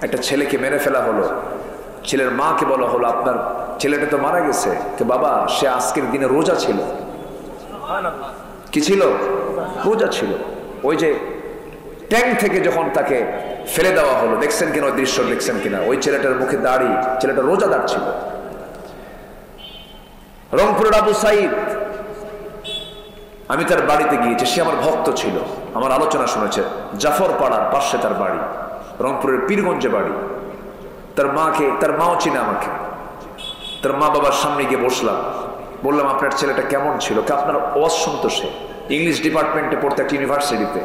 একটা ছেলেকে মেরে ফেলা হলো, ছেলের মাকে বলা হলো আপনার ছেলেটা তো মারা গেছে, বাবা সে আজকের দিনে রোজা ছিল। কি ছিল? রোজা ছিল। ওই যে ট্যাঙ্ক থেকে যখন তাকে ফেলে দেওয়া হলো, দেখছেন কিনা ওই দৃশ্য, দেখছেন কিনা? ওই ছেলেটার মুখে দাড়ি, ছেলেটা রোজাদার ছিল। রংপুরের আবু সাইদ, আমি তার বাড়িতে গিয়েছি, সে আমার ভক্ত ছিল, আমার আলোচনা শুনেছে। জাফর পাড়ার পাশে তার বাড়ি, রংপুরের পীরগঞ্জে বাড়ি। তার মাও চিনে আমাকে। তার মা বাবার সামনে গিয়ে বসলাম, বললাম আপনার ছেলেটা কেমন ছিল? আপনার ওয়াজ শুনতো, সে ইংলিশ ডিপার্টমেন্টে পড়তো একটা ইউনিভার্সিটিতে,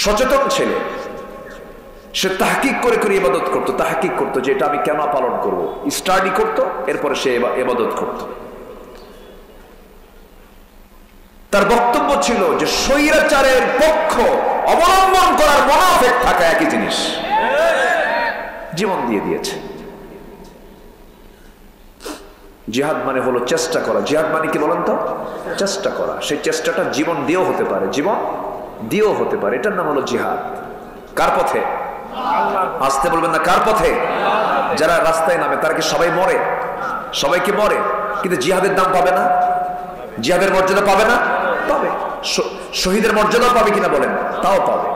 সচেতন ছেলে। সে তাহকিক করে করে ইবাদত করতো, তাহকিক করতো যে এটা আমি কেন পালন করব, স্টাডি করতো, এরপরে সে ইবাদত করতো। তার বক্তব্য ছিল যে স্বৈরাচারের পক্ষ অবলম্বন করার মুনাফিক থাকা একই জিনিস। জীবন দিয়ে দিয়েছে। জিহাদ মানে হলো চেষ্টা করা। জিহাদ মানে কি বলেন তো? চেষ্টা করা। সেই চেষ্টাটা জীবন দিয়েও হতে পারে, জীবন দিয়েও হতে পারে। এটার নাম হলো জিহাদ। কার পথে? আসতে বলবেন না, কার পথে? যারা রাস্তায় নামে তারা কি সবাই মরে? সবাই কি মরে? কিন্তু জিহাদের দাম পাবে না? জিহাদের মর্যাদা পাবে না? পাবে। শহীদের মর্যাদা পাবে কিনা বলেন? তাও পাবে,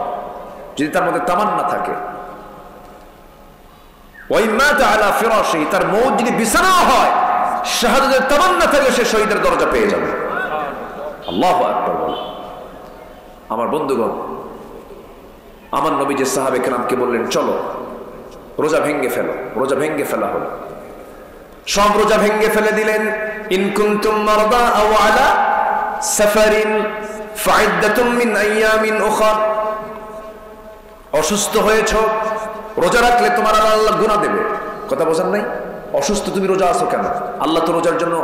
যদি তার মধ্যে তামান্না থাকে। তার মৌত যদি বিছানা হয়, শাহাদাতের তামান্না থাকলে সে শহীদের দরজা পেয়ে যাবে। আল্লাহু আকবার বলে। আমার বন্ধুগণ, আমার নবী যে সাহাবে কেরামকে বললেন চলো রোজা ভেঙ্গে ফেলো, রোজা ভেঙ্গে ফেলা হলো। সব রোজা ভেঙ্গে ফেলে দিলেন। ইন কুনতুম মারদা আও আলা সাফারিন ফাইদ্দাতুম মিন আইয়ামিন উখরা। অসুস্থ হয়েছো, রোজা রাখলে তোমার আল্লাহ গুনাহ দেবে। কথা বোঝেন নাই? অসুস্থ তুমি রোজা আছো কেন? আল্লাহ তো রোজার জন্য,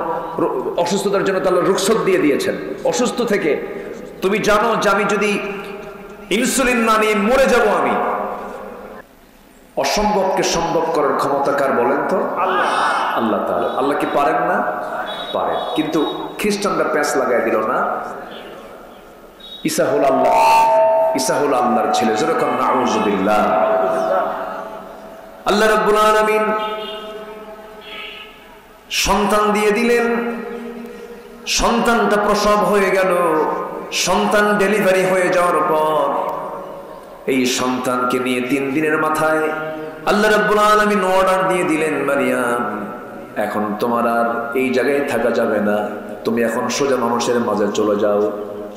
অসুস্থতার জন্য তো আল্লাহ রুখসত দিয়ে দিয়েছেন। অসুস্থ থেকে তুমি জানো যে আমি যদি ইনসুলিন না নিয়ে মরে যাব, আমি। অসম্ভবকে সম্ভব করার ক্ষমতা কার বলেন তো? আল্লাহ তাআলা। আল্লাহ কি পারেন না? পারেন। কিন্তু খ্রিস্টানরা প্যাঁচ লাগাই দিল না, ঈসা হল আল্লাহ, ঈসা হল আল্লাহর ছেলে। যেরকম নাউযুবিল্লাহ। আল্লাহ রাব্বুল আলামিন সন্তান দিয়ে দিলেন। সন্তানটা প্রসব হয়ে গেল। সন্তান ডেলিভারি হয়ে যাওয়ার পর এই সন্তানকে নিয়ে 3 দিনের মাথায় আল্লাহ রাব্বুল আলামিন অর্ডার দিয়ে দিলেন, মারিয়াম এখন তোমার আর এই জায়গায় থাকা যাবে না, তুমি এখন সোজা মানুষের মাঝে চলে যাও।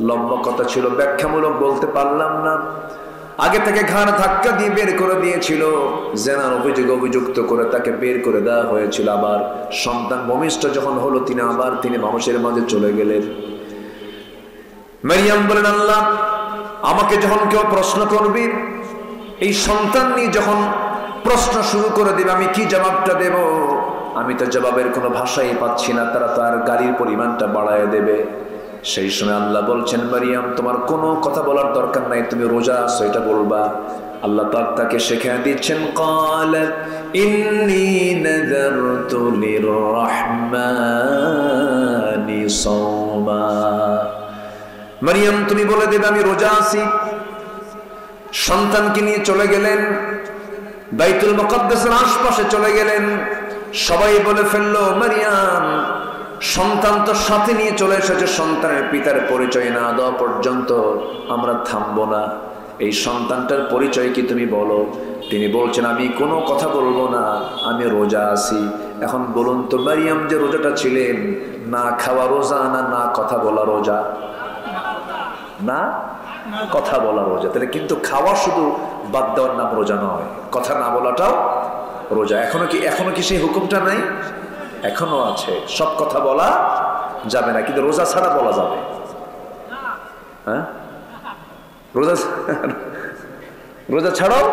লম্বা কথা ছিল, ব্যাখ্যামূলক বলতে পারলাম না। আগে থেকে ঘাড় ধাক্কা দিয়ে বের করে দিয়েছিল, জেনার অভিযুক্ত করে তাকে বের করে দেওয়া হয়েছিল। আবার সন্তান ভূমিষ্ঠ যখন হলো, তিনি মানুষের মাঝে চলে গেলেন। মারিয়াম বলেন, আল্লাহ আমাকে যখন কেউ প্রশ্ন করবি, এই সন্তান নিয়ে যখন প্রশ্ন শুরু করে দিবে, আমি কি জবাবটা দেব? আমি তো জবাবের কোনো ভাষাই পাচ্ছি না। তারা তো আর গালির পরিমাণটা বাড়ায় দেবে। সেই সময় আল্লাহ বলছেন, মারিয়াম তোমার কোনো কথা বলার দরকার নাই, তুমি রোজা আছো এটা বলবা। আল্লাহ পাক তাকে শেখায় দিচ্ছেন, ক্বালাত ইন্নী নাযারতু লিররহমানি সাওমা। মারিয়াম তুমি বলে দেবে আমি রোজা আছি। সন্তানকে নিয়ে চলে গেলেন, বাইতুল মুকাদ্দাসের আশপাশে চলে গেলেন। সবাই বলে ফেললো, মারিয়াম সন্তান তো সাথে নিয়ে চলে এসেছে, সন্তানের পিতার পরিচয় না দেওয়া পর্যন্ত আমরা থামবো না। এই সন্তানটার পরিচয় কি তুমি বলো? তিনি বলছেন, আমি কোনো কথা বলবো না, আমি রোজা আছি। এখন বলুন তো, মারিয়াম যে রোজাটা ছিলেন, না খাওয়া রোজা না কথা বলা রোজা? না কথা বলা রোজা। তাহলে কিন্তু খাওয়া শুধু বাদ দেওয়ার নাম রোজা নয়, কথা না বলাটাও রোজা। এখনো কি সেই হুকুমটা নাই? এখনো আছে। সব কথা বলা যাবে না, কিন্তু রোজা ছাড়া বলা যাবে। হ্যাঁ, রোজা ছাড়াও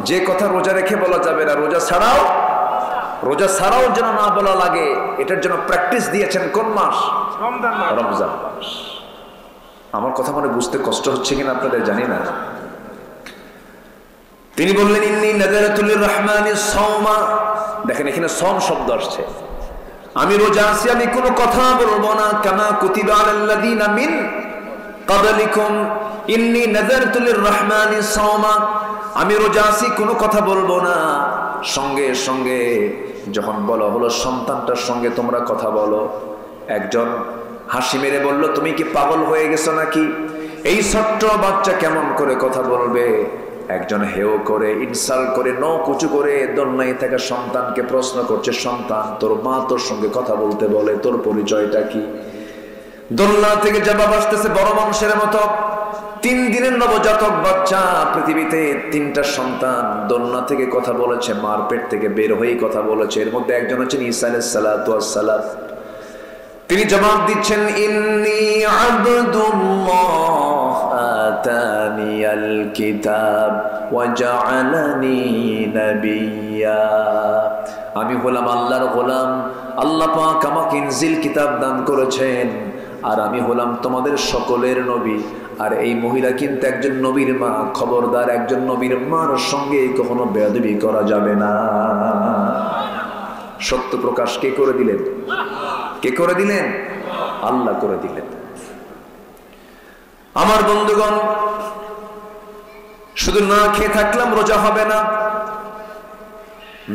যে কথা রোজা রেখে বলা যাবে না, রোজা ছাড়াও যেন না বলা লাগে, এটার জন্য প্র্যাকটিস দিয়েছেন কোন মাস? রমজান মাস। আমার কথা মনে বুঝতে কষ্ট হচ্ছে কিনা আপনাদের জানি না। তিনি বললেন, ইন্নী নাযারতু লিররহমানি সাওমা। দেখেন এখানে সম শব্দ আসছে। আমি রোজা আছি, আমি কোনো কথা বলবো না। কামা কুতিবা আলাল্লাযীনা মিন ক্বাবলিকুম, ইন্নী নাযারতু লির-রাহমানি সাওমা, আমি রোজা আছি, কোনো কথা বলবো না। সঙ্গে সঙ্গে যখন বলা হলো সন্তানটার সঙ্গে তোমরা কথা বলো, একজন হাসি মেরে বলল, তুমি কি পাগল হয়ে গেছো নাকি? এই ছোট্ট বাচ্চা কেমন করে কথা বলবে? একজন হেও করে, ইনসাল্ট করে, নকুচু করে দোলনায় থাকা সন্তানকে প্রশ্ন করছে, সন্তান তোর মা তোর সঙ্গে কথা বলতে বলে, তোর পরিচয়টা কি? দোলনা থেকে জবাব আসতেছে বড় মানুষের মতো। 3 দিনের নবজাতক বাচ্চা, পৃথিবীতে 3টা সন্তান দোলনা থেকে কথা বলেছে, মার পেট থেকে বের হয়ে কথা বলেছে। এর মধ্যে একজন হচ্ছেন ঈসা আলাইহিস সালাতু ওয়াস সালাম। তিনি জবাব দিচ্ছেন, ইন্নী আবদুল্লাহ আতানিয়াল কিতাব ওয়া জাআলানি নাবিয়্যা, আমি হলাম আল্লাহর গোলাম, আল্লাহ পাক আমাকে ইনজিল কিতাব দান করেছেন, আর আমি হলাম তোমাদের সকলের নবী। আর এই মহিলা কিন্তু একজন নবীর মা, খবরদার একজন নবীর মার সঙ্গে কখনো বেয়াদবি করা যাবে না। সত্য প্রকাশ কে করে দিলেন? কে করে দিলেন? আল্লাহ করে দিলেন। আমার বন্ধুগণ, শুধু না খেয়ে থাকলাম রোজা হবে না,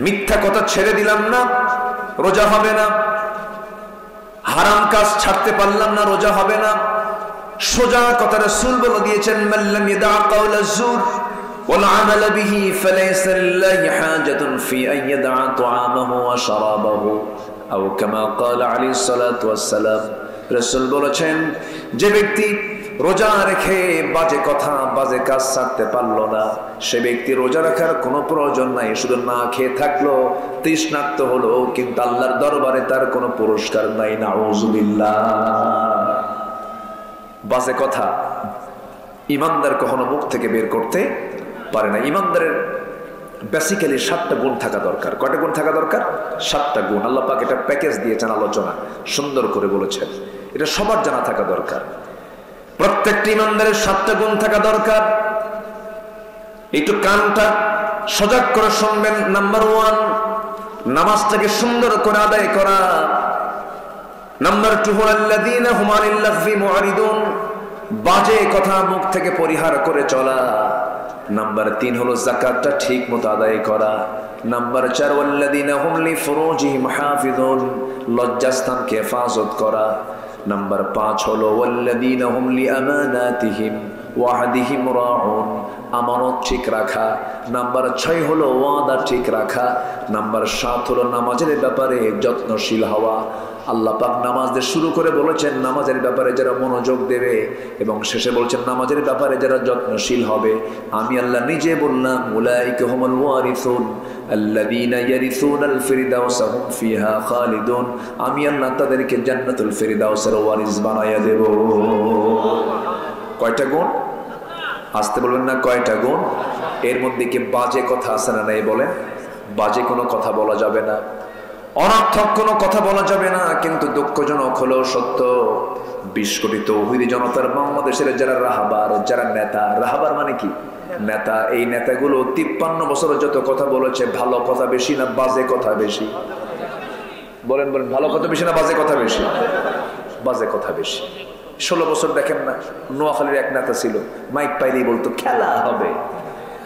মিথ্যা কথা ছেড়ে দিলাম না, রোজা হবে না, হারাম কাজ ছাড়তে পারলাম না, রোজা হবে না। সোজা কথা রাসূল বলে দিয়েছেন, মাল্লাম ইয়াদা কাওলা যুর ওয়াল আমাল বিহি ফালাইসা লিল্লাহি হাজাতুন ফি আন ইয়াদা তুআমাহু ওয়া শারাবাহু আও কামা ক্বালা আলাইহিস সালাতু ওয়াস সালাম। রাসূল বলেছেন, যে ব্যক্তি রোজা রেখে বাজে কথা বাজে কাজ ছাড়তে পারলো না, সে ব্যক্তি রোজা রাখার কোনো প্রয়োজন নাই, শুধু না খেয়ে থাকলো, তৃষ্ণার্ত হলো, কিন্তু আল্লাহর দরবারে তার কোনো পুরস্কার নাই। নাউযুবিল্লাহ। বাজে কথা ইমানদার কখনো মুখ থেকে বের করতে পারে না। ইমানদারের বেসিক্যালি 7টা গুণ থাকা দরকার। কয়টা গুণ থাকা দরকার? 7টা গুণ। আল্লাহ পাক এটা প্যাকেজ দিয়েছেন, আলোচনা সুন্দর করে বলেছেন, এটা সবার জানা থাকা দরকার। প্রত্যেকটি ইমানদারের 7টা গুণ থাকা দরকার। একটু কানটা সজাগ করে শুনবেন। নাম্বার 1, নামাজটাকে সুন্দর করে আদায় করা। নাম্বার 2 হলো আল্লাযীনা হুম আনিল লাগফি মুআরিদুন, বাজে কথা মুখ থেকে পরিহার করে চলা। নাম্বার 3 হলো যাকাতটা ঠিক মতো আদায় করা। নাম্বার 4 ওয়াল্লাযীনা হুম লিফুরুজিহিম হাফিজুন, লজ্জাস্থানকে হেফাজত করা। নাম্বার 5 হলো ওয়াল্লাযীনা হুম লিআমানাতিহিম ওয়া আহদিহিম রাউন, আমানত ঠিক রাখা। নাম্বার 6 হলো ওয়াদা ঠিক রাখা। নাম্বার 7 হলো নামাজের ব্যাপারে যত্নশীল হওয়া। আল্লাহ পাক নামাজ দিয়ে শুরু করে বলেছেন নামাজের ব্যাপারে যারা মনোযোগ দেবে, এবং শেষে বলছেন নামাজের ব্যাপারে যারা যত্নশীল হবে, আমি আল্লাহ নিজে বললাম, উলাইকা হুমুল ওয়ারিসুন আল্লাযীনা ইয়ারিসুনাল ফিরদাউসা হুম ফিহা খালিদুন, আমি আল্লাহ তাদেরকে জান্নাতুল ফিরদাউসের ওয়ারিস বানায়া দেব। কয়টা গুণ? আসতে বলবেন না, কয়টা গুণ? এর মধ্যে কি বাজে কথা আছে না নাই? বলেন, বাজে কোনো কথা বলা যাবে না, অনর্থক কোনো কথা বলা যাবে না। কিন্তু দুঃখজনক হলেও সত্য, 20 কোটি তৌহিদি জনতার বাংলাদেশের যারা রাহাবার, যারা নেতা, রাহাবার মানে কি? নেতা। এই নেতাগুলো 53 বছরের যত কথা বলেছে, ভালো কথা বেশি না বাজে কথা বেশি? বলেন বলেন, ভালো কথা বেশি না বাজে কথা বেশি? বাজে কথা বেশি। 16 বছর দেখেন না, নোয়াখালীর এক নেতা ছিল, মাইক পাইলেই বলতো খেলা হবে,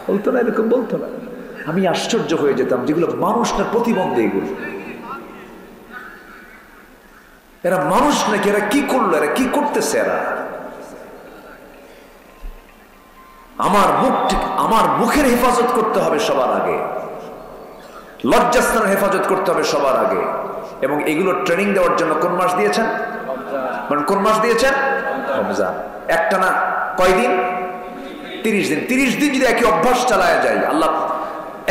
বলতো না, এরকম বলতো না। আমি আশ্চর্য হয়ে যেতাম, যেগুলো মানুষটার প্রতিবন্ধী, এগুলো এরা মানুষ নাকি? এরা কি করলো? এরা কি করতেছে? এরা আমার মুখের হেফাজত করতে হবে সবার আগে, লজ্জাস্থানের হেফাজত করতে হবে সবার আগে। এবং এগুলো ট্রেনিং দেওয়ার জন্য কোন মাস দিয়েছেন? কোন মাস দিয়েছেন? রমজান। একটা না, কয়দিন? 30 দিন। 30 দিন যদি একই অভ্যাস চালায় যায়, আল্লাহ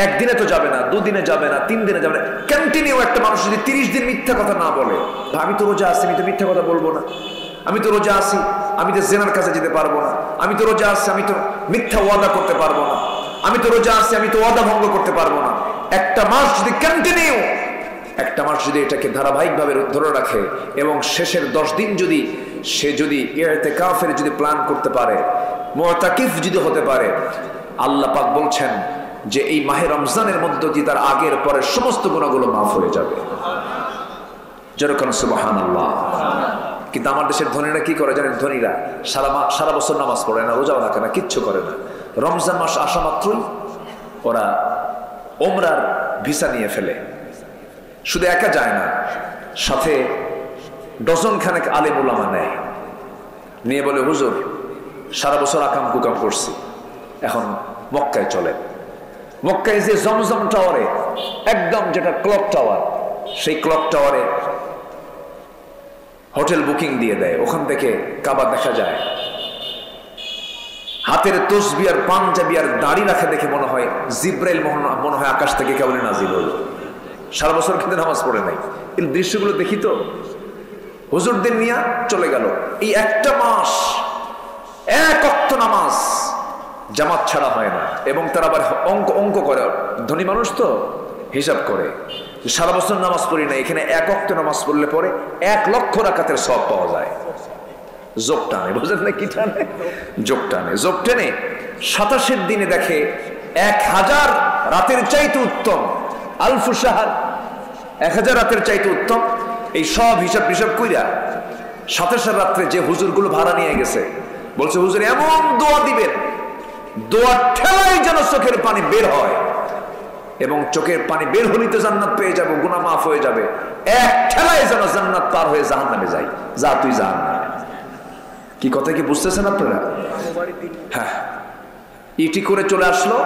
একদিনে তো যাবে না, 2 দিনে যাবে না, 3 দিনে যাবে না, কন্টিনিউ একটা মানুষ যদি 30 দিন মিথ্যা কথা না বলে, আমি তো রোজা আছি, আমি তো মিথ্যা কথা বলবো না, আমি তো রোজা আছি, আমি তো জেনার কাছে যেতে পারবো না, আমি তো রোজা আছি, আমি তো মিথ্যা ওয়াদা করতে পারবো না, আমি তো রোজা আছি, আমি তো ওয়াদা ভঙ্গ করতে পারবো না। একটা মাস যদি কন্টিনিউ, একটা মাস যদি এটাকে ধারাবাহিকভাবে ধরে রাখে, এবং শেষের 10 দিন যদি সে যদি ইতিকাফের যদি প্ল্যান করতে পারে, মুতাকিফ যদি হতে পারে, আল্লাহ পাক বলছেন যে এই মাহে রমজানের মধ্যে দিয়ে তার আগের পরের সমস্ত গুনাহগুলো মাফ হয়ে যাবে। যেরকম সুবহানাল্লাহ। কিন্তু আমার দেশের ধনীরা কি করে জানেন? ধনীরা সারা বছর নামাজ পড়ে না, রোজাও রাখে না, কিচ্ছু করে না। রমজান মাস আসা মাত্রই ওরা ওমরার ভিসা নিয়ে ফেলে। শুধু একা যায় না, সাথে ডজন খানেক আলেম উলামা নেয়, নিয়ে বলে হুজুর সারা বছর আকাম কুকাম করছি, এখন মক্কায় চলে। মক্কায় যে জমজম টাওয়ারে, একদম যেটা ক্লক টাওয়ার, সেই ক্লক টাওয়ারে হোটেল বুকিং দিয়ে দেয়, ওখান থেকে কাবা দেখা যায়। হাতের তসবি আর পাঞ্জাবি আর দাড়ি রাখা দেখে মনে হয় জিব্রাইল মনে হয় আকাশ থেকে কেবল নাজিল হলো। সারা বছর কিন্তু নামাজ পড়ে নাই। এই দৃশ্যগুলো দেখি তো, হুজুরদের নিয়ে চলে গেল। এই একটা মাস এক ওয়াক্ত নামাজ জামাত ছাড়া হয় না, এবং তারা আবার অঙ্ক করে, ধনী মানুষ তো হিসাব করে, সারা বছর নামাজ পড়ি না, এখানে এক ওয়াক্ত নামাজ পড়লে পরে 1 লক্ষ রাকাতের সওয়াব পাওয়া যায়। যোগ টানে, বুঝলেন না কি টানে? যোগ টানে, যোগ টেনে 27 দিনে দেখে 1000 রাতের চাইতে উত্তম, আলফু শাহর, 1000 রাতের চাইতে উত্তম। এই সব হিসাব কইরা 27 রাত্রে যে হুজুরগুলো ভাড়া নিয়ে গেছে, বলছে হুজুর এমন দোয়া দিবেন, দোয়ার ঠেলায় যেন চোখের পানি বের হয়, এবং চোখের পানি বের হলেই তো জান্নাত পেয়ে যাবো, গুনাহ মাফ হয়ে যাবে, এক ঠেলায় যেন জান্নাত পার হয়ে জাহান্নামে যাই। যা তুই জাহান্নামে। কি কথা কি বুঝতেছেন আপনারা? হ্যাঁ, ইটি করে চলে আসলো,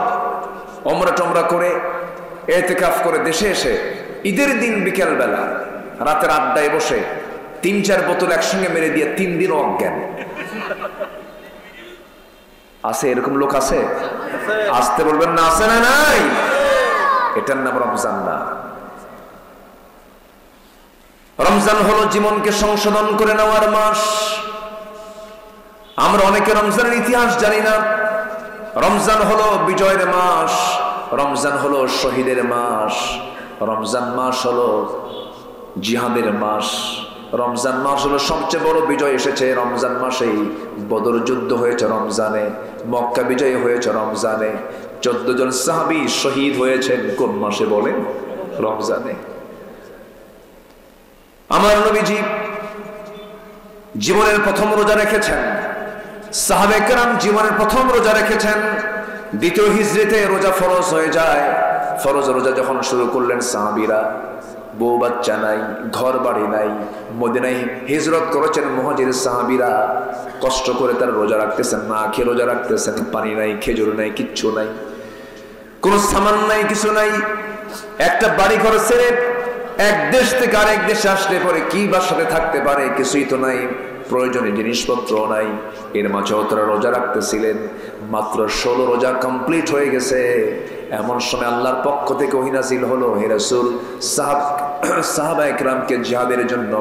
ওমরা টমরা করে ইতিকাফ করে দেশে এসে ঈদের দিন বিকেল বেলা রাতের আড্ডায় বসে 3-4 বোতল একসঙ্গে মেরে দিয়ে 3 দিন অজ্ঞান। আছে এরকম লোক? আছে? আসতে বলবেন না, আছে না নাই? এটার নাম রমজান না। রমজান হলো জীবনকে সংশোধন করে নেওয়ার মাস। আমরা অনেকে রমজানের ইতিহাস জানি না। রমজান হলো বিজয়ের মাস, রমজান হলো শহীদের মাস, রমজান মাস হলো জিহাদের মাস, রমজান মাস হলো সবচেয়ে বড় বিজয় এসেছে রমজান মাসেই। বদর যুদ্ধ হয়েছে রমজানে, মক্কা বিজয় হয়েছে রমজানে, 14 জন সাহাবী শহীদ হয়েছেন কোন মাসে বলেন? রমজানে। আমার নবীজি জীবনের প্রথম রোজা রেখেছেন, সাহাবায়ে কেরাম জীবনের প্রথম রোজা রেখেছেন। দ্বিতীয় হিজরিতে রোজা ফরজ হয়ে যায়। ফরজ রোজা যখন শুরু করলেন সাহাবীরা, বউ বাচ্চা নাই, ঘর বাড়ি নাই, মদিনায় হিজরত করেছেন মুহাজির সাহাবীরা, কষ্ট করে তারা রোজা রাখতেছেন, না খেয়ে রোজা রাখতেছেন, পানি নাই, খেজুর নাই, কিচ্ছু নাই, কোন সামান নাই, কিছু নাই। একটা বাড়ি ঘর ছেড়ে এক দেশ থেকে আরেক দেশে আসলে পরে কি বা সাথে থাকতে পারে? কিছুই তো নাই, প্রয়োজনীয় জিনিসপত্র নাই। এর মাঝেও তারা রোজা রাখতেছিলেন। মাত্র 16 রোজা কমপ্লিট হয়ে গেছে। এমন সময় আল্লাহর পক্ষ থেকে ওহী নাযিল হলো, হে রাসূল সাহাবায়ে কেরামকে জিহাদের জন্য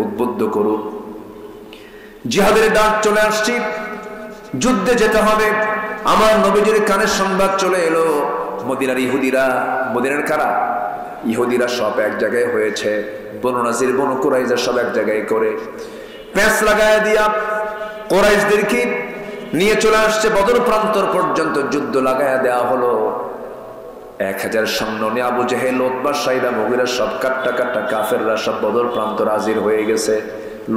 উদ্বুদ্ধ করুন। জিহাদের ডাক চলে আসছে, যুদ্ধে যেতে হবে। আমার নবীজির কানে সংবাদ চলে এলো, মদিনার ইহুদিরা, মদিনার কারা? ইহুদিরা সব এক জায়গায় হয়েছে, বনু নাজির বনু কুরাইজা সব এক জায়গায় করে প্যাঁচ লাগায় দিয়া কুরাইশদেরকে নিয়ে চলে আসছে বদর প্রান্তর পর্যন্ত। যুদ্ধ লাগায়া দেওয়া হলো। 1000 সৈন্য নিয়ে আবু জেহেল, উতবা, সাইবা, মুগীরা সব কাট্টা কাফেররা সব বদর প্রান্তর হাজির হয়ে গেছে।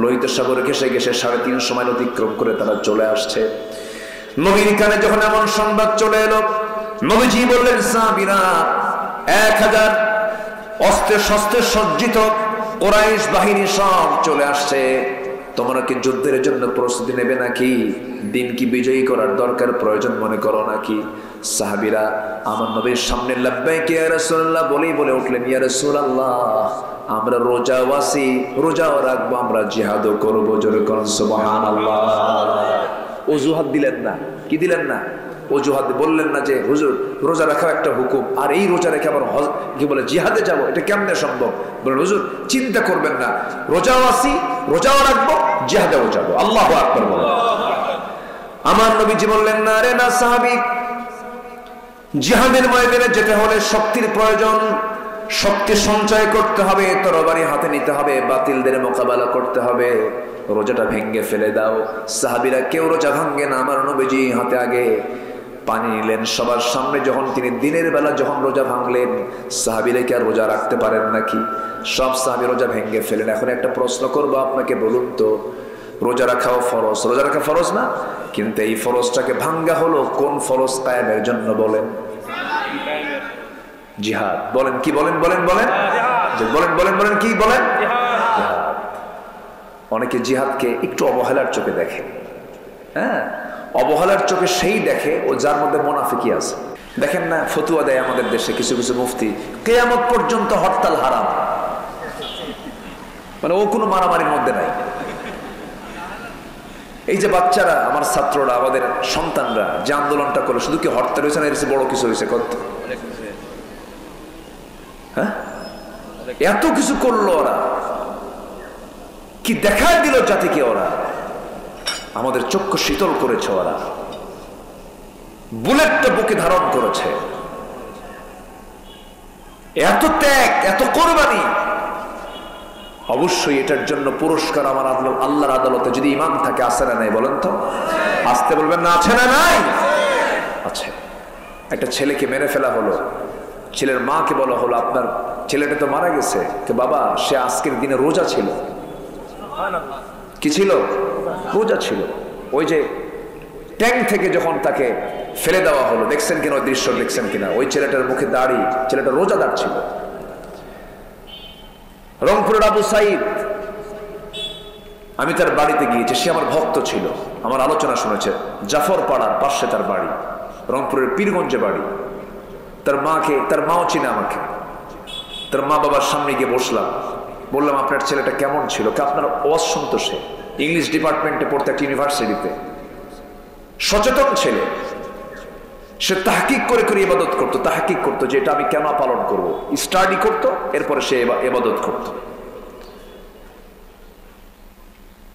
লোহিত সাগর ঘেঁষে 3.5 মাইল অতিক্রম করে তারা চলে আসছে। নবীর কানে যখন এমন সংবাদ চলে এলো, নবীজি বললেন, সাহাবীরা 1000 অস্ত্রে শস্ত্রে সজ্জিত কুরাইশ বাহিনী সব চলে আসছে, তোমরা কি যুদ্ধের জন্য প্রস্তুতি নেবে নাকি? দিন কি বিজয়ী করার দরকার প্রয়োজন মনে করো নাকি? সাহাবীরা আমার নবীর সামনে লাব্বাইক ইয়া রাসূলুল্লাহ বলেই বলে উঠলেন, ইয়া রাসূলুল্লাহ আমরা রোজাও আছি, রোজাও রাখবো, আমরা জিহাদও করবো। জোরে করুন সুবহানাল্লাহ। অজুহাত দিলেন না। কি দিলেন না? অজুহাত বললেন না যে হুজুর রোজা রাখা একটা হুকুম, আর এই রোজা রেখে আবার কি বলে জিহাদে যাব, এটা কেমনে সম্ভব? বলেন হুজুর চিন্তা করবেন না, রোজাও আছি, রোজাও রাখবো, জিহাদেও যাব। আল্লাহু আকবার বলেন। আমার নবীজি বললেন, না রে না সাহাবী, জিহাদের ময়দানে যেতে হলে শক্তির প্রয়োজন, শক্তি সঞ্চয় করতে হবে, তরবারি হাতে নিতে হবে, বাতিলদের মোকাবেলা করতে হবে। রোজাটা ভেঙ্গে ফেলে দাও। সাহাবীরা কেউ রোজা ভাঙ্গে না, আমার নবীজি হাতে আগে পানি নিলেন সবার সামনে। যখন তিনি দিনের বেলা যখন রোজা ভাঙলেন, সাহাবীরা কি আর রোজা রাখতে পারেন নাকি? সব সাহাবী রোজা ভেঙে ফেলেন। এখন একটা প্রশ্ন করবো আপনাকে, বলুন তো, রোজা রাখাও ফরজ, রোজা রাখা ফরজ না? কিন্তু এই ফরজটাকে ভাঙ্গা হলো কোন ফরজ কায়েমের জন্য? বলেন। জিহাদ। বলেন কি? বলেন বলেন বলেন বলেন বলেন বলেন কি বলেন? জিহাদ। অনেকে জিহাদকে একটু অবহেলার চোখে দেখে। হ্যাঁ, অবহেলার চোখে সেই দেখে ও যার মধ্যে মুনাফিকি আছে। দেখেন না, ফতুয়া দেয় আমাদের দেশে কিছু কিছু মুফতি, কিয়ামত পর্যন্ত হরতাল হারাম। মানে ও কোনো মারামারির মধ্যে নাই। এই যে বাচ্চারা, আমার ছাত্ররা, আমাদের সন্তানরা যে আন্দোলনটা করলো, শুধু কি হরতাল হয়েছে না, এর বড় কিছু হয়েছে? কত হ্যাঁ, এত কিছু করলো ওরা, কি দেখায় দিল জাতিকে ওরা। আমাদের চক্ষু শীতল করেছে ওরা, বুলেটটা বুকে ধারণ করেছে। এত ত্যাগ, এত কোরবানি, অবশ্যই এটার জন্য পুরস্কার আমার আল্লাহর আদালতে যদি ঈমান থাকে। আছে না নাই বলেন তো? আসতে বলবেন না, আছে না নাই? আছে। একটা ছেলেকে মেরে ফেলা হলো, ছেলের মাকে বলা হলো আপনার ছেলেটা তো মারা গেছে, বাবা সে আজকের দিনে রোজা ছিল। কি ছিল? রোজা ছিল। ওই যে ট্যাঙ্ক থেকে যখন তাকে ফেলে দেওয়া হলো, দেখছেন কিনা ওই দৃশ্য? দেখছেন কিনা? ওই ছেলেটার মুখে দাড়ি, ছেলেটা রোজাদার ছিল। রংপুরের আবু সাইদ, আমি তার বাড়িতে গিয়েছি, সে আমার ভক্ত ছিল, আমার আলোচনা শুনেছে। জাফর পাড়ার পাশে তার বাড়ি, রংপুরের পীরগঞ্জে বাড়ি। তার মাও চিনে আমাকে। তার মা বাবার সামনে গিয়ে বসলাম, বললাম আপনার ছেলেটা কেমন ছিল? আপনার ওয়াজ শুনতো, সে ইংলিশ ডিপার্টমেন্টে পড়তে একটা ইউনিভার্সিটিতে, সচেতন ছেলে। সে তাহকিক করে করে ইবাদত করতো, তাহকিক করতো যে এটা আমি কেন পালন করব, স্টাডি করতো, এরপরে সে ইবাদত করত।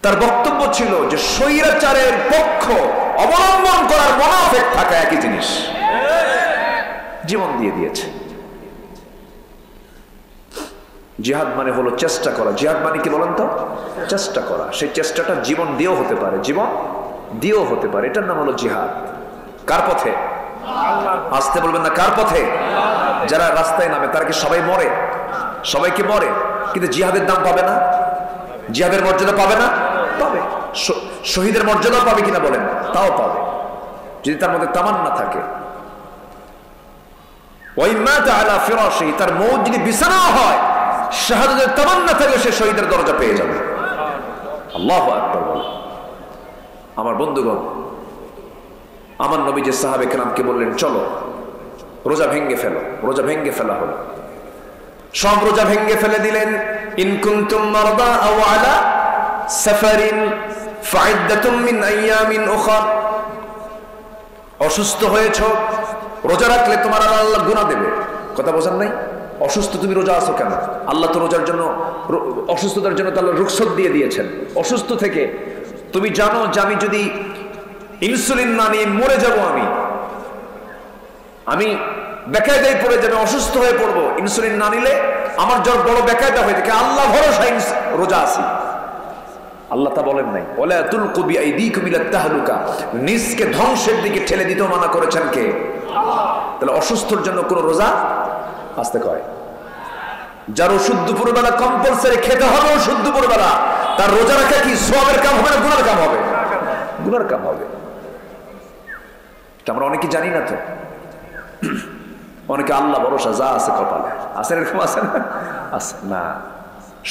তার বক্তব্য ছিল যে স্বৈরাচারের পক্ষ অবলম্বন করার মুনাফিক থাকা একই জিনিস। জীবন দিয়ে দিয়েছে। জিহাদ মানে হলো চেষ্টা করা। জিহাদ মানে কি বলেন তো? চেষ্টা করা। সেই চেষ্টাটা জীবন দিয়েও হতে পারে, জীবন দিয়েও হতে পারে। এটার নাম হলো জিহাদ। কার পথে? আসতে বলবেন না, কার পথে? যারা রাস্তায় নামে তারা কি সবাই মরে? সবাইকে মরে, কিন্তু জিহাদের দাম পাবে না? জিহাদের মর্যাদা পাবে না? পাবে। শহীদের মর্যাদা পাবে কিনা বলেন? তাও পাবে, যদি তার মধ্যে তামান্না থাকে। তার মৌত যদি বিছানা হয়, শাহাদাতের তামান্না থাকলে সে শহীদের দরজা পেয়ে যাবে। আল্লাহু আকবার বলে। আমার বন্ধুগণ, আমার নবীজি সাহাবে কেরামকে বললেন চলো রোজা ভেঙ্গে ফেলো। রোজা ভেঙ্গে ফেলা হলো, সব রোজা ভেঙ্গে ফেলে দিলেন। ইন কুনতুম মারদা আও আলা সাফারিন ফাইদ্দাতুম মিন আইয়ামিন উখরা। অসুস্থ হয়েছো, রোজা রাখলে তোমার আল্লাহ গুনাহ দেবে। কথা বোঝেন নাই? অসুস্থ, তুমি রোজা আছো কেন? আল্লাহ তো রোজার জন্য, অসুস্থতার জন্য তো আল্লাহ রুখসত দিয়ে দিয়েছেন। অসুস্থ থেকে তুমি জানো যে আমি যদি ইনসুলিন না নিয়ে মরে যাব, আমি বেকায়দায় পড়ে যাবে, অসুস্থ হয়ে পড়বো। ইনসুলিন না নিলে আমার জ্বর বড় বেকায়দা হয়ে থাকে। আল্লাহ ভরসায় রোজা আছি। আল্লাহ তা বলেন নাই? ওয়ালা তুলকু বিআইদিকুম ইলা তাহলুকা, নিজকে ধ্বংসের দিকে ঠেলে দিতে মানা করেছেন কে? আল্লাহ। তাহলে অসুস্থর জন্য কোন রোজা আসতে কয়? যার ওষুধ দুপুরবেলা কম্পালসারি খেতে হবে, ওষুধ দুপুরবেলা, তার রোজা রাখা কি সওয়াবের কাম হবে না গুনার কাম হবে? গুনার কাম হবে। আমরা অনেকে জানি না তো। অনেকে আল্লাহ ভরসা, যা আছে কপালে আছে, এরকম আছে না? আছে না।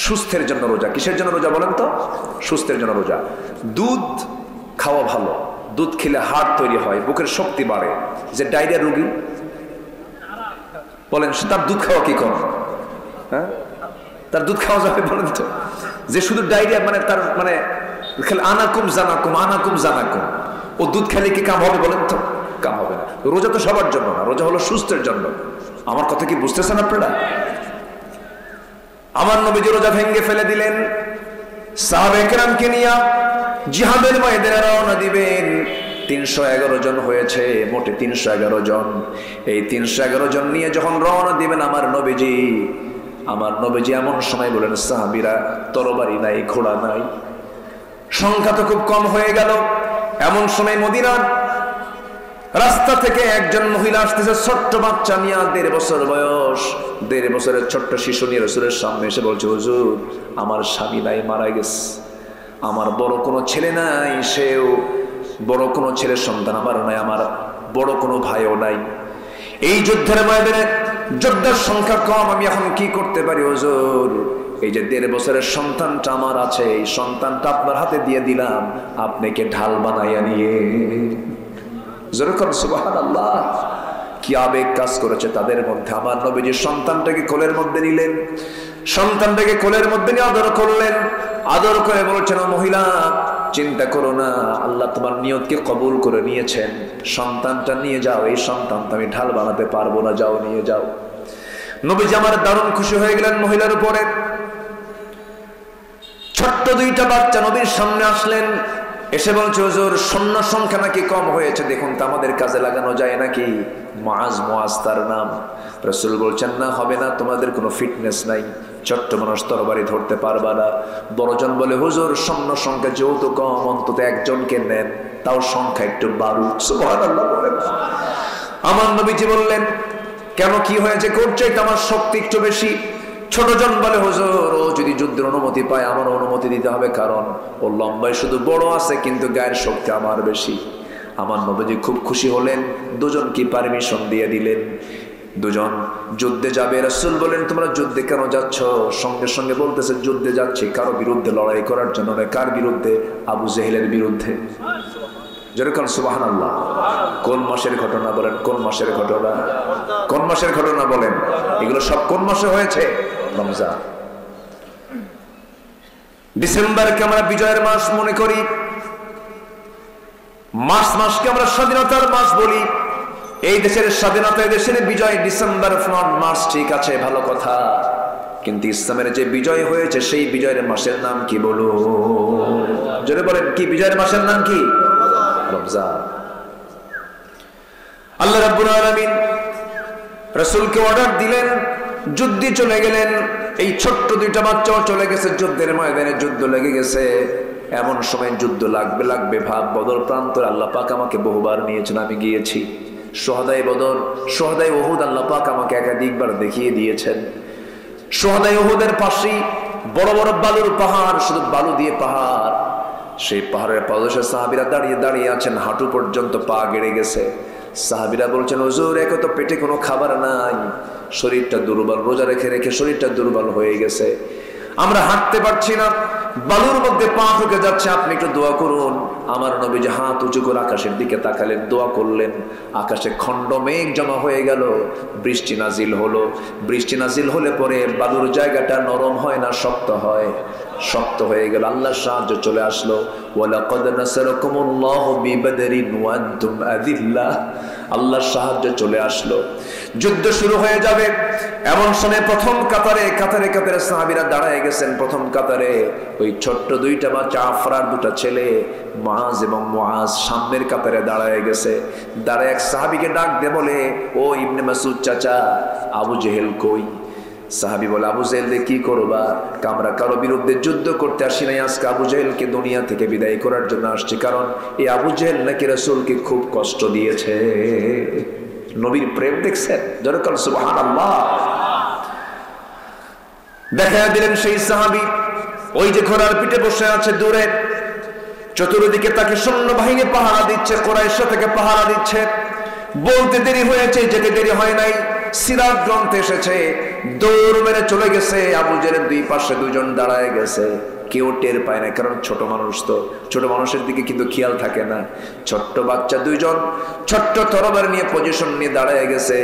সুস্থের জন্য রোজা। কিসের জন্য রোজা বলেন তো? সুস্থের জন্য রোজা। দুধ খাওয়া ভালো, দুধ খেলে হাড় তৈরি হয়, বুকের শক্তি বাড়ে। যে ডায়রিয়া রোগী বলেন, তার দুধ খাওয়া কি কম? হ্যাঁ, তার দুধ খাওয়া যাবে বলেন তো? যে শুধু ডায়রিয়া, মানে তার মানে আনাকুম জানাকুম আনাকুম জানাকুম, ও দুধ খেলে কি কাম হবে বলেন তো? কাম হবে না। রোজা তো সবার জন্য না, রোজা হলো সুস্থের জন্য। আমার কথা কি বুঝতেছেন আপনারা? আমার নবীজি রোজা ভেঙ্গে ফেলে দিলেন। সাহাবে কেরামকে নিয়ে জিহাদের ময়দানে রওনা দিবেন। 311 জন হয়েছে, মোটে 311 জন। এই 311 জন নিয়ে যখন রওনা দিবেন আমার নবীজি এমন সময় বলেন, সাহাবীরা তরবারি নাই, ঘোড়া নাই, সংখ্যা তো খুব কম হয়ে গেল। এমন সময় মদিনার রাস্তা থেকে একজন মহিলা আসতেছে, ছোট্ট বাচ্চা নিয়ে, 1.5 বছর বয়স, 1.5 বছরের ছোট্ট শিশু নিয়ে রাসূলের সামনে এসে বলছে, হুজুর আমার স্বামী নাই, মারা গেছে, আমার বড় কোনো ছেলে নাই, সেও বড় কোনো ছেলের সন্তান আমার নাই, আমার বড় কোনো ভাইও নাই, এই যুদ্ধের ময়দানে যোদ্ধার সংখ্যা কম, আমি এখন কি করতে পারি হুজুর? এই যে 1.5 বছরের সন্তানটা আমার আছে, এই সন্তানটা আপনার হাতে দিয়ে দিলাম, আপনাকে ঢাল বানাইয়া নিয়ে। যেরকম সুবহানাল্লাহ, কি আবেগ কাজ করেছে তাদের মধ্যে। আমার নবীজি সন্তানটাকে কোলের মধ্যে নিলেন, সন্তানটাকে কোলের মধ্যে নিয়ে আদর করলেন, আদর করে বলছেন, মহিলা চিন্তা করো না, আল্লাহ তোমার নিয়তকে কবুল করে নিয়েছেন, সন্তানটা নিয়ে যাও, এই সন্তানটা আমি ঢাল বানাতে পারবো না, যাও নিয়ে যাও। নবীজি আমার দারুণ খুশি হয়ে গেলেন মহিলার উপরে। ছোট্ট 2টা বাচ্চা নবীর সামনে আসলেন, এসে বলছে, হুজুর সৈন্য সংখ্যা নাকি কম হয়েছে, দেখুন তো আমাদের কাজে লাগানো যায় নাকি? মুআজ তার নাম। রাসূল বলছেন, না হবে না, তোমাদের কোনো ফিটনেস নাই, ছোট্ট মানুষ তরবারি ধরতে পারবা না। বড়জন বলে, হুজুর সৈন্য সংখ্যা যেহেতু কম, অন্তত একজনকে নেন, তাও সংখ্যা একটু বাড়ুক। সুবহানাল্লাহ বলেন। আমার নবীজি বললেন, কেন কি হয়েছে? করছে এটা আমার শক্তি একটু বেশি। ছোটজন বলে, হুজুর ও যদি যুদ্ধের অনুমতি পায় আমার অনুমতি দিতে হবে, কারণ ও লম্বায় শুধু বড় আছে কিন্তু গায়ের শক্তি আমার বেশি। আমার নবীজি খুব খুশি হলেন, দুজনকে পারমিশন দিয়ে দিলেন, দুজন যুদ্ধে যাবে। রাসূল বলেন, তোমরা যুদ্ধে কেন যাচ্ছ? সঙ্গে সঙ্গে বলতেছে, যুদ্ধে যাচ্ছি কারো বিরুদ্ধে লড়াই করার জন্য নয়। কার বিরুদ্ধে? আবু জেহেলের বিরুদ্ধে। যেরকম সুবহানাল্লাহ। কোন মাসের ঘটনা বলেন? কোন মাসের ঘটনা? কোন মাসের ঘটনা বলেন? এগুলো সব কোন মাসে হয়েছে? রমজান। ডিসেম্বরকে আমরা বিজয়ের মাস মনে করি, মাসকে আমরা স্বাধীনতার মাস বলি। এই দেশের স্বাধীনতা, এই দেশের বিজয় ডিসেম্বর, মার্চ, ঠিক আছে, ভালো কথা, কিন্তু ইসলামের যে বিজয় হয়েছে সেই বিজয়ের মাসের নাম কি বলো? জোরে বলেন, কি বিজয়ের মাসের নাম কি? রমজান। আল্লাহ রাব্বুল আলামিন রাসূলকে অর্ডার দিলেন, যুদ্ধে চলে গেলেন। এই ছোট্ট 2টা বাচ্চাও চলে গেছে যুদ্ধের ময়দানে, যুদ্ধ লেগে গেছে। এমন সময় যুদ্ধ লাগবে ভাব। বদর প্রান্তরে আল্লাহ পাক আমাকে বহুবার নিয়েছেন, আমি গিয়েছি। শুহাদায়ে বদর, শুহাদায়ে উহুদ আল্লাহ পাক আমাকে একাধিকবার দেখিয়ে দিয়েছেন। শুহাদায়ে উহুদের পাশেই বড় বড় বালুর পাহাড়, শুধু বালু দিয়ে পাহাড়। সেই পাহাড়ের পাদদেশে সাহাবীরা দাঁড়িয়ে আছেন, হাঁটু পর্যন্ত পা গেড়ে গেছে। সাহাবীরা বলছেন, হুজুর একে তো পেটে কোনো খাবার নাই, শরীরটা দুর্বল, রোজা রেখে রেখে শরীরটা দুর্বল হয়ে গেছে, আমরা হাঁটতে পারছি না, বালুর মধ্যে পা ঢুকে যাচ্ছে, আপনি একটু দোয়া করুন। আমার নবীজি হাত উঁচু করে আকাশের দিকে তাকালেন, দোয়া করলেন। আকাশে খণ্ড মেঘ জমা হয়ে গেল, বৃষ্টি নাজিল হলো। বৃষ্টি নাজিল হলে পরে বালুর জায়গাটা নরম হয় না, শক্ত হয়, শক্ত হয়ে গেল। আল্লাহর সাহায্য চলে আসলো। ওয়ালাকাদ নাসারাকুমুল্লাহু বিবাদরিন ওয়া আনতুম আযিল্লাহ। আল্লাহর সাহায্য চলে আসলো, যুদ্ধ শুরু হয়ে যাবে। এমন সময় প্রথম কাতারে সাহাবীরা দাঁড়ায় গেছেন। প্রথম কাতারে ওই ছোট্ট 2টা বাচ্চা, আফরার 2টা ছেলে, মুআজ এবং মুআজ সামনের কাতারে দাঁড়ায় গেছে। দাঁড়ায় এক সাহাবীকে ডাক দিয়ে বলে, ও ইবনে মাসউদ চাচা, আবু জেহেল কই? সাহাবী বলে, আবু জেহেল কি করবা? আমরা কারো বিরুদ্ধে যুদ্ধ করতে আসি নাই, আজকে আবু জেহেলকে দুনিয়া থেকে বিদায় করার জন্য আসছি, কারণ এই আবু জেহেল নাকি রাসূলকে খুব কষ্ট দিয়েছে। নবীর প্রেম দেখছেন? যেরকম সুবহানাল্লাহ। দেখা দিলেন সেই সাহাবী, ওই যে ঘোড়ার পিঠে বসে আছে দূরে, চতুর্দিকে তাকে সৈন্যবাহিনী পাহারা দিচ্ছে, কুরাইশ থেকে পাহারা দিচ্ছে। বলতে দেরি হয়েছে, যেতে দেরি হয় নাই। সিরাত গ্রন্থে এসেছে, দৌড় মেরে চলে গেছে। আবু জেহেলের 2 পাশে 2জন দাঁড়ায় গেছে, কেউ টের পায় না, কারণ ছোট মানুষ তো, ছোট মানুষের দিকে কিন্তু খেয়াল থাকে না। ছোট্ট বাচ্চা 2জন ছোট্ট তরবারি নিয়ে পজিশন নিয়ে দাঁড়ায় গেছে।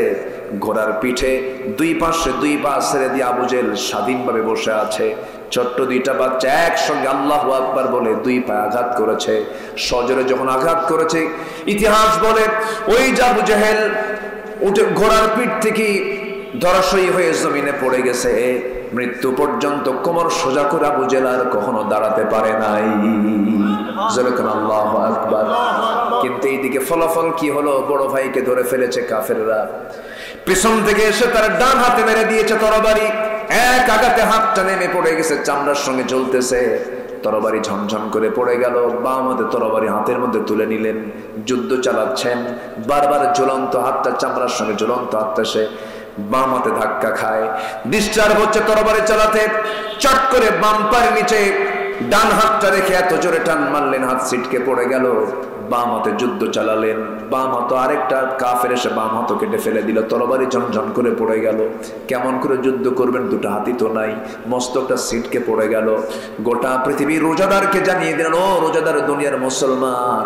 ঘোড়ার পিঠে 2 পাশে 2 পা ছেড়ে দিয়ে আবু জেহেল স্বাধীনভাবে বসে আছে। ছোট্ট 2টা বাচ্চা একসঙ্গে আল্লাহু আকবার বলে 2 পায়ে আঘাত করেছে। সজোরে যখন আঘাত করেছে, ইতিহাস বলে ওই যে আবু জেহেল উঠে ঘোড়ার পিঠ থেকে ধরাশয়ী হয়ে জমিনে পড়ে গেছে। মৃত্যু পর্যন্ত কোমর সোজা করে আবু জেহেল আর কখনো দাঁড়াতে পারে নাই। যেরকম আল্লাহু আকবার। কিন্তু এইদিকে ফলাফল কি হলো? বড় ভাইকে ধরে ফেলেছে কাফেররা। পিছন থেকে এসে তার ডান হাতে মেরে দিয়েছে তরবারি। এক আঘাতে হাতটা নেমে পড়ে গেছে, চামড়ার সঙ্গে জ্বলতেছে। তরবারি ঝনঝন করে পড়ে গেল। বাম হাতে তরবারি হাতের মধ্যে তুলে নিলেন, যুদ্ধ চালাচ্ছেন। বারবার ঝুলন্ত হাতটা চামড়ার সঙ্গে ঝুলন্ত হাতটা সে বাম হাতে ধাক্কা খায়, ডিস্টার্ব হচ্ছে তরবারি চালাতে। চট করে বাম পায়ের নিচে ডান হাতটা রেখে এত জোরে টান মারলেন, হাত ছিটকে পড়ে গেল। বাম হাতে যুদ্ধ চালালেন, বাম হাত আরেকটা কাফের এসে বাম হাত কেটে ফেলে দিল, তরবারি ঝনঝন করে পড়ে গেল। কেমন করে যুদ্ধ করবেন, দুটো হাতই তো নাই, মস্তকটা ছিটকে পড়ে গেল। গোটা পৃথিবী রোজাদারকে জানিয়ে দিলেন, ও রোজাদার দুনিয়ার মুসলমান,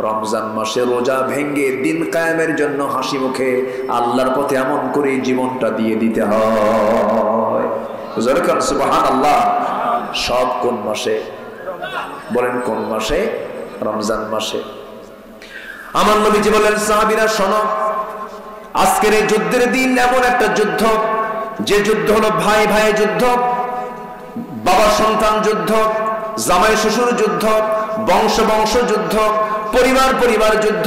রমজান মাসে রোজা ভেঙ্গে দিন কায়েমের জন্য হাসি মুখে আল্লাহর পথে এমন করে জীবনটা দিয়ে দিতে হয়। সুবহানাল্লাহ। সব কোন মাসে বলেন? কোন মাসে? রমজান মাসে। আমার নবীজি বলেন, সাহাবীরা শোনো, আজকের এই যুদ্ধের দিন এমন একটা যুদ্ধ, যে যুদ্ধ হলো ভাই ভাই যুদ্ধ, বাবা সন্তান যুদ্ধ, জামাই শ্বশুর যুদ্ধ, বংশ বংশ যুদ্ধ, পরিবার পরিবার যুদ্ধ।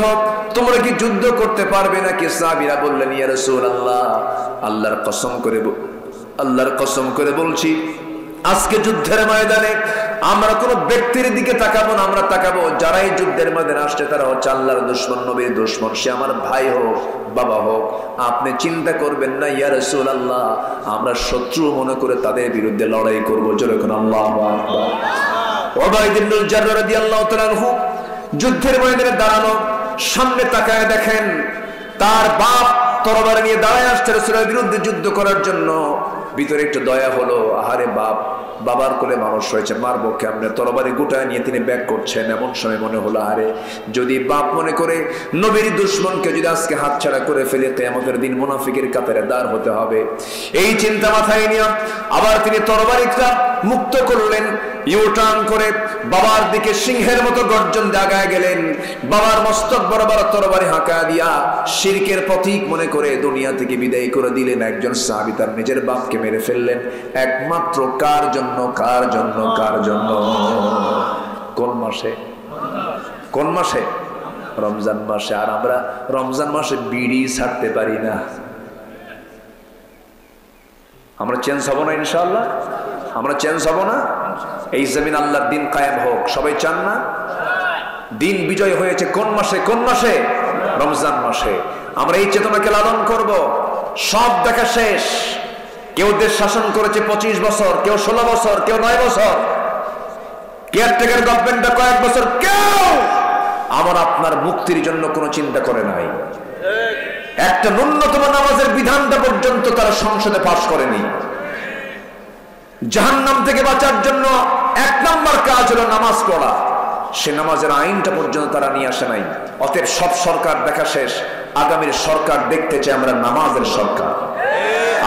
তোমরা কি যুদ্ধ করতে পারবে নাকি? সাহাবীরা বললেন, ইয়া রাসূলুল্লাহ, আল্লাহর কসম করে বলছি, আজকে যুদ্ধের ময়দানে আমরা কোন ব্যক্তির দিকে তাকাবো না, আমরা তাকাবো যারাই যুদ্ধের ময়দানে আসছে তারা হচ্ছে আল্লাহর দুশমন, নবীর দুশমন। সে আমার ভাই হোক, বাবা হোক, আপনি চিন্তা করবেন না ইয়া রাসূলুল্লাহ, আমরা শত্রু মনে করে তাদের বিরুদ্ধে লড়াই করবো। জোরে কোন আল্লাহু আকবার। উবাইদ ইবনে জাররাহ রাদিয়াল্লাহু তাআলা আনহু যুদ্ধের ময়দানে দাঁড়ানো, সামনে তাকায় দেখেন তার বাপ তরবারি নিয়ে দাঁড়ায় আসছে রাসূলের বিরুদ্ধে যুদ্ধ করার জন্য। ভিতরে একটু দয়া হলো, আহারে বাবার কোলে মানুষ হয়েছে, মারবো কেমনে, তরবারি গোটায় নিয়ে তিনি ব্যাক করছেন। এমন সময় মনে হলো, আরে যদি বাপ মনে করে নবীর দুশমনকে যদি আজকে হাতছাড়া করে ফেলে, কিয়ামতের দিন মুনাফিকের কাতারে দাঁড় হতে হবে। এই চিন্তা মাথায় নিয়ে আবার তিনি তরবারিটা মুক্ত করলেন, ইউটার্ন করে বাবার দিকে সিংহের মতো গর্জন জাগায় গেলেন। বাবার মস্তক বরাবর তরবারি হাঁকা দিয়া শিরকের প্রতীক মনে করে দুনিয়া থেকে বিদায় করে দিলেন। একজন সাহাবী তার নিজের বাপকে মেরে ফেললেন, একমাত্র কার জন্য? কার জন্য? কার জন্য? কোন মাসে? কোন মাসে? রমজান মাসে। আর আমরা রমজান মাসে বিড়ি ছাড়তে পারি না। আমরা চেঞ্জ হব না ইনশাআল্লাহ? আমরা চেঞ্জ হব না? এই জমিন আল্লাহর দিন কায়েম হোক, সবাই চান না? দিন বিজয় হয়েছে কোন মাসে? কোন মাসে? রমজান মাসে। আমরা এই চেতনাকে লালন করব। সব দেখা শেষ। কেউ দেশ শাসন করেছে 25 বছর, কেউ 16 বছর, কেউ 9 বছর, কেয়ারটেকার গভর্নমেন্টটা কয়েক বছর। কেউ আমার আপনার মুক্তির জন্য কোনো চিন্তা করে নাই। একটা ন্যূনতম নামাজের বিধানটা পর্যন্ত তারা সংসদে পাশ করেনি। জাহান্নাম থেকে বাঁচার জন্য 1 নম্বর কাজ হলো নামাজ পড়া। সে নামাজের আইনটা পর্যন্ত তারা নিয়ে আসে নাই। অতএব সব সরকার দেখা শেষ। আগামীর সরকার দেখতে চাই আমরা নামাজের সরকার।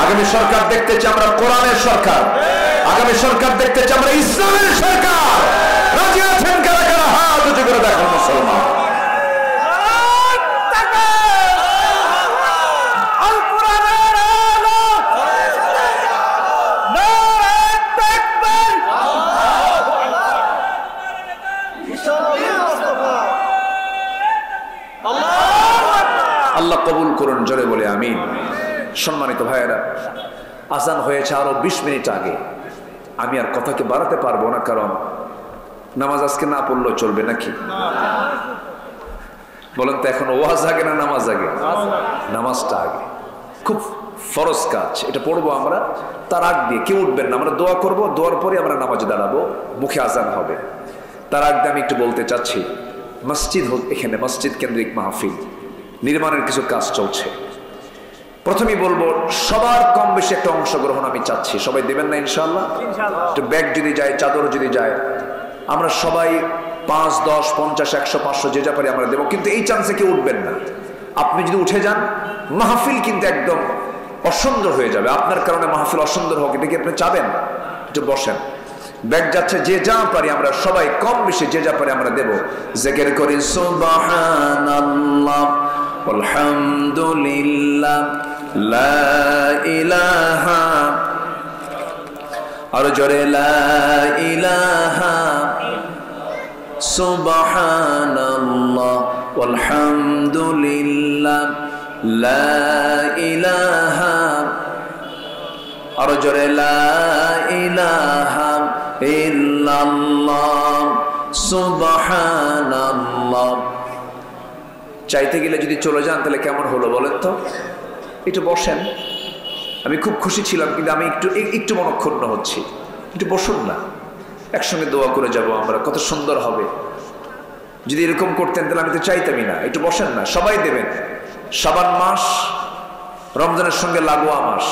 আগামী সরকার দেখতে চাই আমরা কোরআনের সরকার। আগামী সরকার দেখতে চাই আমরা ইসলামের সরকার। রাজি আছেন কারা কারা? হাত উঁচু করে দেখো মুসলমান। আল্লাহ কবুল করুন, জোরে বলে আমিন। সম্মানিত ভাইয়েরা, আজান হয়েছে আরো 20 মিনিট আগে। আমি আর কথাকে বাড়াতে পারবো না, কারণ নামাজ আজকে না পড়লেও চলবে নাকি? বলেন তো, এখন ওয়াজ আগে না নামাজ আগে? নামাজটা আগে। খুব ফরজ কাজ, এটা পড়বো আমরা। তার আগ দিয়ে কেউ উঠবেন না, আমরা দোয়া করব, দোয়ার পরে আমরা নামাজে দাঁড়াবো, মুখে আজান হবে। তার আগ দিয়ে আমি একটু বলতে চাচ্ছি, মসজিদ এখানে মসজিদ কেন্দ্রিক মাহফিল নির্মাণের কিছু কাজ চলছে। প্রথমেই বলবো, সবার কম বেশি একটা অংশগ্রহণ আমি চাচ্ছি। সবাই দেবেন না ইনশাআল্লাহ? একটু ব্যাগ যদি যায়, চাদর যদি যায়, আমরা সবাই 5, 10, 50, 100, 500 যে যা পারি আমরা দেবো। কিন্তু এই চান্সে কেউ উঠবেন না। আপনি যদি উঠে যান, মাহফিল কিন্তু একদম অসুন্দর হয়ে যাবে। আপনার কারণে মাহফিল অসুন্দর হোক, এটা কি আপনি চাবেন? একটু বসেন। ব্যাগ যাচ্ছে, যে যা পারি আমরা সবাই কম বেশি যে যা পারি আমরা দেব। জিকির করি সুবহানাল্লাহ আলহামদুলিল্লাহ লা ইলাহা, আর জোরে লা ইলাহা সুবহানাল্লাহ আলহামদুলিল্লাহ লা ইলাহা, আর জোরে লা ইলাহা ইল্লাল্লাহ ইল্লাল্লাহ সুবহানাল্লাহ। চাইতে গেলে যদি চলে যান তাহলে কেমন হলো বলেন তো? একটু বসেন। আমি খুব খুশি ছিলাম কিন্তু আমি একটু মনক্ষুণ্ণ হচ্ছি। একটু বসুন না, একসঙ্গে দোয়া করে যাব আমরা, কত সুন্দর হবে। যদি এরকম করতেন তাহলে আমি তো চাইতামই না। একটু বসেন না, সবাই দেবেন। শাবান মাস রমজানের সঙ্গে লাগোয়া মাস।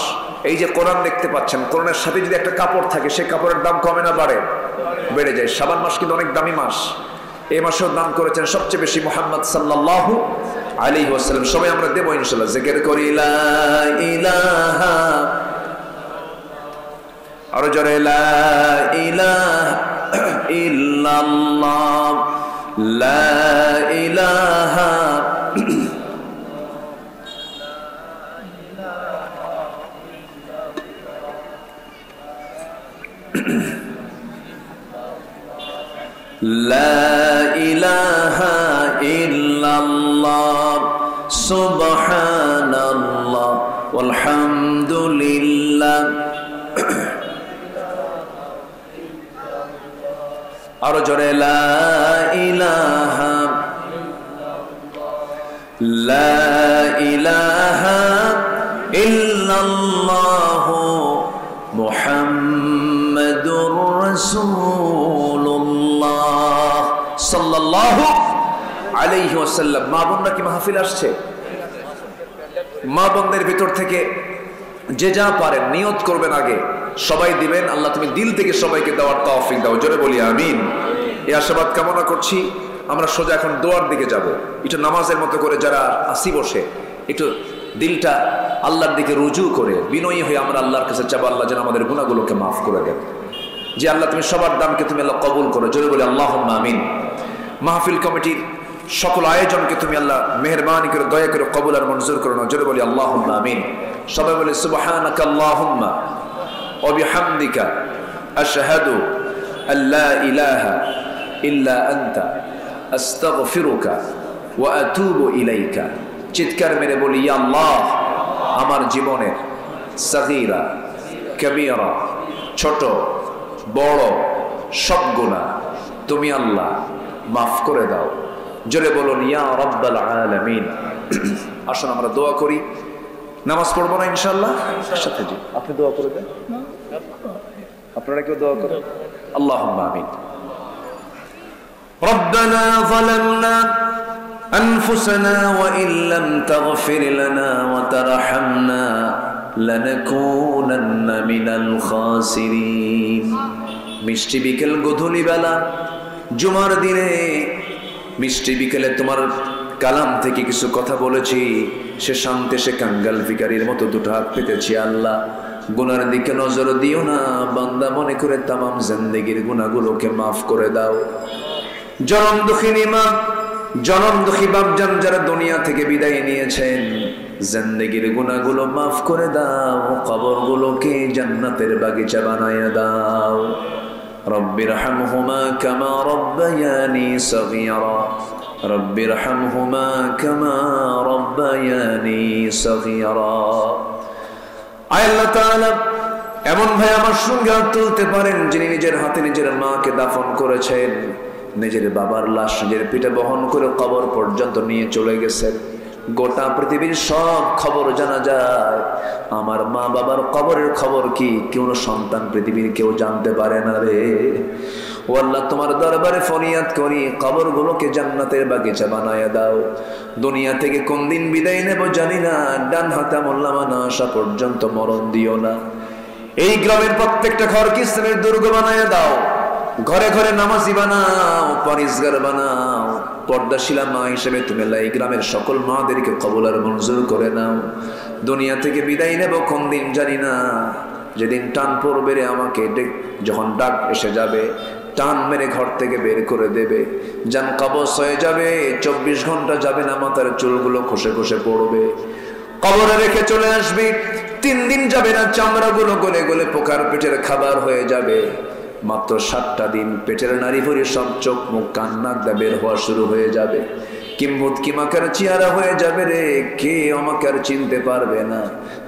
এই যে কোরআন দেখতে পাচ্ছেন, কোরআনের সাথে যদি একটা কাপড় থাকে সেই কাপড়ের দাম কমে না বাড়ে? বেড়ে যায়। শাবান মাস কিন্তু অনেক দামি মাস। এই মাসেও দান করেছেন সবচেয়ে বেশি মুহাম্মদ সাল্লাল্লাহু আলাইহি ওয়াসাল্লাম। সবাই আমরা দেব ইনশাআল্লাহ। জিকির করি লা ইলাহা, আরো জোরে লা ইলাহা ইল্লাল্লাহ, লা ইলাহা লা ইলাহা ইল্লাল্লাহ সুবহানাল্লাহ ওয়ালহামদুলিল্লাহ। আরো জোরে লা ইলাহা, লা ইলাহা ইল্লাল্লাহ মুহাম্মাদুর রাসূলুল্লাহ সাল্লাল্লাহু আলাইহি ওয়াসাল্লাম। মা বোনরা কি মাহফিল আসছে? মা বোনদের ভিতর থেকে যে যা পারেন নিয়ত করবেন, আগে সবাই দিবেন। আল্লাহ তুমি দিল থেকে সবাইকে দেওয়ার তৌফিক দাও, জোরে বলি আমিন। এই আশীর্বাদ কামনা করছি। আমরা সোজা এখন দোয়ার দিকে যাব। একটু নামাজের মতো করে যারা আসি বসে একটু দিলটা আল্লাহর দিকে রুজু করে বিনয়ী হয়ে আমরা আল্লাহর কাছে চাবো, আল্লাহ যেন আমাদের গুনাহগুলোকে মাফ করে দেন। যে আল্লাহ তুমি সবার দানকে তুমি আল্লাহ কবুল করো, জোরে বলি আল্লাহুম্মা আমিন। মাহফিল কমিটির সকল আয়োজনকে তুমি আল্লাহ মেহেরবানি করে দয়া করে কবুল আর মঞ্জুর করো না, জোরে বলি আল্লাহুম্মা আমিন। সবাই বলি সুবহানাকা আল্লাহুম্মা ওয়া বিহামদিকা আশহাদু আল্লা ইলাহা ইল্লা আনতা আস্তাগফিরুকা ওয়া আতুবু ইলাইকা। চিৎকার মেরে বলি ইয়া আল্লাহ, আমার জীবনের সগীরা কবীরা, ছোট বড় সব গুনাহ তুমি আল্লাহ মাফ করে দাও। জোরে বলুন ইয়া রাব্বাল আলামিন। আসুন আমরা দোয়া করি। নামাজ পড়বো না ইনশাআল্লাহ? সাথে জি, আপনি দোয়া করে দেন। আপনারা কেউ দোয়া করেন? আল্লাহুম্মা আমিন। রব্বানা যালামনা আনফুসানা ওয়া ইল্লাম তাগফির লানা ওয়া তারহামনা লানাকুনান্না মিনাল খাসিরিন। মিষ্টি বিকেল গধূলি বেলা জুমার দিনে মিষ্টি বিকেলে তোমার কালাম থেকে কিছু কথা বলেছি, সে শান্তে সে কাঙ্গাল ভিখারির মতো দুটো হাত পেতেছি। আল্লাহ গুনার দিকে নজর দিও না, বান্দা মনে করে তামাম জিন্দেগির গুনাহগুলোকে মাফ করে দাও। জনম দুঃখিনী মা, জনম দুঃখী বাপজান যারা দুনিয়া থেকে বিদায় নিয়েছেন, জিন্দেগির গুনাহগুলো মাফ করে দাও, কবরগুলোকে জান্নাতের বাগিচা বানায়া দাও। রব্বিরহামহুমা কামা রব্বায়ানি সগীরা, রব্বিরহামহুমা কামা রব্বায়ানি সগীরা। আয় আল্লাহ তাআলা, এমন ভাই আমার সঙ্গে হাত তুলতে পারেন যিনি নিজের হাতে নিজের মাকে দাফন করেছেন, নিজের বাবার লাশ নিজের পিঠে বহন করে কবর পর্যন্ত নিয়ে চলে গেছেন। গোটা পৃথিবীর সব খবর জানা যায়, আমার মা বাবার কবরের খবর কি কোন সন্তান পৃথিবীর কেউ জানতে পারে না রে। ও আল্লাহ, তোমার দরবারে ফরিয়াদ করি, কবরগুলোকে জান্নাতের বাগিচা বানায়া দাও। দুনিয়া থেকে কোন দিন বিদায় নেব জানি না, ডান হাতে আমলনামা না আসা পর্যন্ত মরণ দিও না। এই গ্রামের প্রত্যেকটা ঘরকে ইসলামের দুর্গ বানায়া দাও। ঘরে ঘরে নামাজি বানাও, পরিষ্কার বানাও। পর্দাশীলা মা হিসেবে তুমি আল্লাহ এই গ্রামের সকল মাদেরকে কবুল আর মঞ্জুর করে নাও। দুনিয়া থেকে বিদায় নেব কোন দিন জানি না, যেদিন টান পড়বে রে আমাকে, যখন ডাক এসে যাবে টান মেরে ঘর থেকে বের করে দেবে, জান কবজ হয়ে যাবে, 24 ঘন্টা যাবে না, মাথার চুলগুলো খসে খসে পড়বে, কবরে রেখে চলে আসবি। 3 দিন যাবে না, চামড়াগুলো গলে গলে পোকার পেটের খাবার হয়ে যাবে। মাত্র 7টা দিন পেটের নাড়ি ভরে সব চোখ মুখ কান নাক দা বের হওয়া শুরু হয়ে যাবে। কিম্ভূত কিমাকার চেহারা হয়ে যাবে রে, কে আমাকে আর চিনতে পারবে না।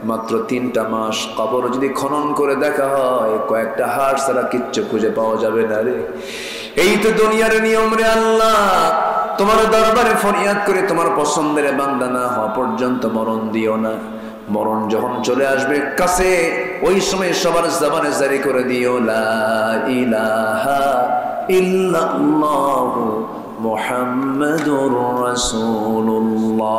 মাত্র 3টা মাস কবর যদি খনন করে দেখা হয়, কয়েকটা হাড় ছাড়া কিচ্ছু খুঁজে পাওয়া যাবে না রে। এই তো দুনিয়ার নিয়ম রে আল্লাহ, তোমার দরবারে ফরিয়াদ করে তোমার পছন্দের বান্দা না হওয়া পর্যন্ত মরণ দিও না। মরণ যখন চলে আসবে কাছে, ওই সময় সবার জবানে জারি করে দিও লা ইলাহা ইল্লাল্লাহু মুহাম্মাদুর রাসূলুল্লাহ।